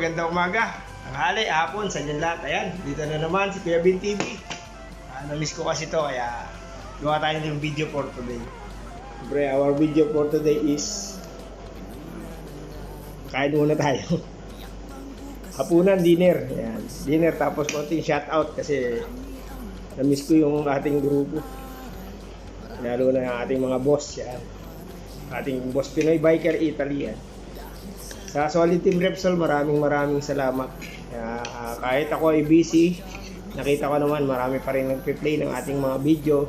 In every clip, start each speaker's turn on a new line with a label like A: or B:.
A: magandang umaga, tanghali, hapon, sa inyo lahat. Ayan, dito na naman si Kuya Bin TV. Na-miss ko kasi to, kaya gawa tayo ng video for today. Siyempre, our video for today is kain muna tayo. Hapunan, dinner. Ayan, dinner tapos konting shoutout kasi na-miss ko yung ating grupo. Lalo na yung ating mga boss. Yan. Ating boss Pinoy Biker Italy. Yan. Sa Solid Team Repsol, maraming salamat. Kahit ako ay busy, nakita ko naman marami pa rin nagpe-play ng ating mga video.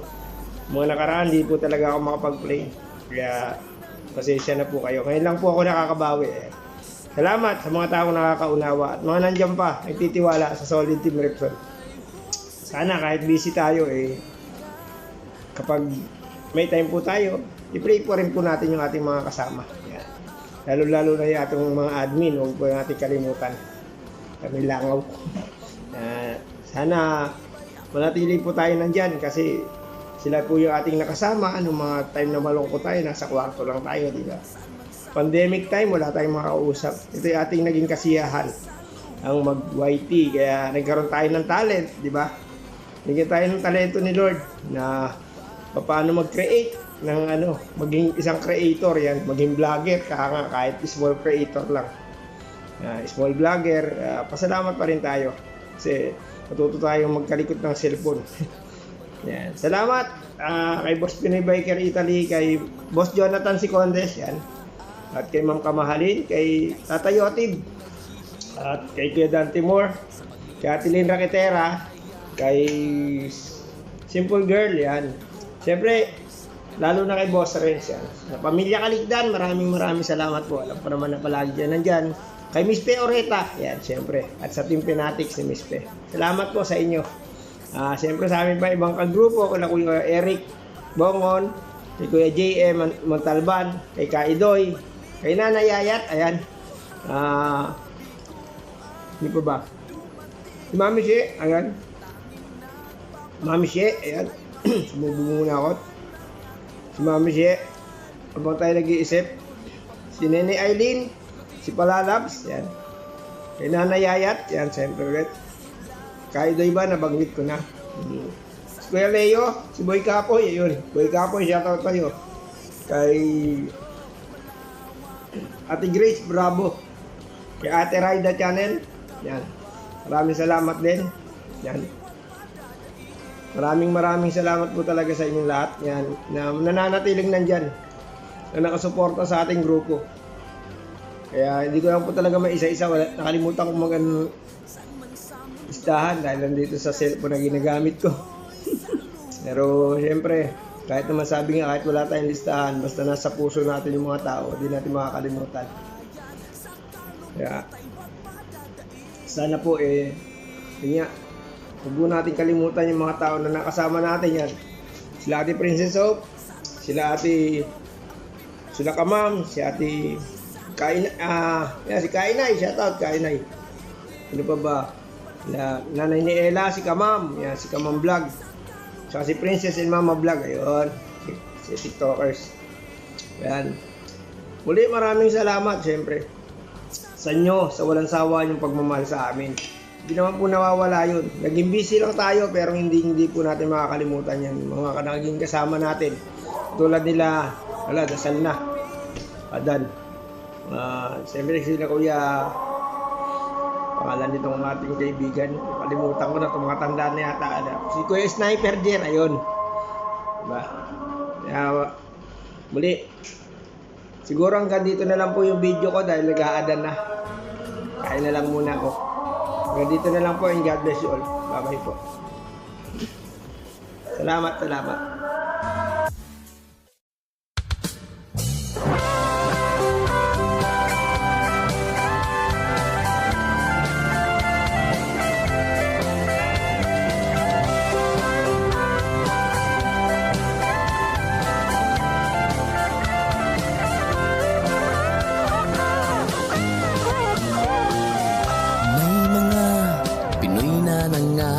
A: Mga nakaraan, di po talaga ako makapag-play. Kaya, pasensya na po kayo. Ngayon lang po ako nakakabawi. Salamat sa mga taong nakakaunawa at mga nandyan pa, nagtitiwala sa Solid Team Repsol. Sana kahit busy tayo, kapag may time po tayo, i-play po rin po natin yung ating mga kasama. Lalo na yung ating mga admin, huwag po natin kalimutan. Kami langaw. Sana manatili po tayo nandyan kasi sila po yung ating nakasama. Anong mga time na malungkot tayo, nasa kwarto lang tayo, di ba? Pandemic time, wala tayong makausap. Ito yung ating naging kasiyahan, ang mag-YT. Kaya nagkaroon tayo ng talent, di ba? Naging tayo ng talento ni Lord na paano mag-create ng maging isang creator yan, maging vlogger, kahit small creator lang. Small vlogger, pasalamat pa rin tayo kasi matuto tayong magkalikot ng cellphone. Yan. Salamat kay Boss Pinoy Biker Italy, kay Boss Jonathan Sicondes, yan. At kay Ma'am Kamahalin, kay Tata Yotib, at kay Kuya Dan Timor, kay Atilin Raquetera, kay Simple Girl, yan. Siyempre, lalo na kay Boss Renz, yan. Sa Pamilya Kaligdan, maraming salamat po. Alam ko naman na palagi dyan nandyan. Kay Miss Pe Oreta, yan, siyempre. At sa Team Fanatics ni Miss Pe. Salamat po sa inyo. Siyempre sa amin pa ibang kagrupo, kay Kuya Eric Bongon, kay Kuya J.M. Montalban, kay Kaidoy, kay Nana Yayat, ayan. Hindi pa ba? Si Mami She, ayan. Mami She, ayan. Sumubong muna ako. Si Mami She, habang tayo nag-iisip. Si Nene Aileen, si Palalabs, yan. Kay Nana Yayat, yan, siyempre ulit. Kaidoy ba, nabanggit ko na. Si Kuya Leo, si Boy Kapoy, yun. Boy Kapoy, shoutout tayo. Kay Ate Grace Bravo. Kay Ate Raida Channel, yan. Maraming salamat din. Yan. Maraming salamat po talaga sa inyong lahat. Yan, na nananatiling nandyan, na nakasuporta sa ating grupo. Kaya hindi ko lang po talaga maisa-isa. Nakalimutan kong listahan dahil nandito sa cellphone na ginagamit ko. Pero siyempre, kahit naman sabi nga, kahit wala tayong listahan, basta nasa puso natin yung mga tao, hindi natin makakalimutan. Kaya sana po yun nga, huwag mo natin kalimutan yung mga tao na nakasama natin yan. Sila Ate Princess Hope, sila Kamam, si Ate si Kainay, shoutout Kainay. Ano pa ba? Nanay ni Ella, si Kamam, yan, si Kamam Vlog. Saka si Princess and Mama Vlog, ayun. Si TikTokers. Yan. Muli, maraming salamat, syempre. Sa inyo, sa walang sawa yung pagmamahal sa amin. Hindi naman po nawawala yun. Naging busy lang tayo pero hindi po natin makakalimutan yan. Mga naging kasama natin. Tulad nila, dasal na. Adan. Siyempre sila Kuya, pangalan nitong ating kaibigan. Kalimutan ko na itong mga tanda na yata. Si Kuya Sniper Jer, ayun. Diba? Kaya, muli. Siguro hanggang dito na lang po yung video ko dahil nag-aadan na. Kain na lang muna ako. Hanggang dito na lang po and God bless you all. Bye-bye po. Salamat.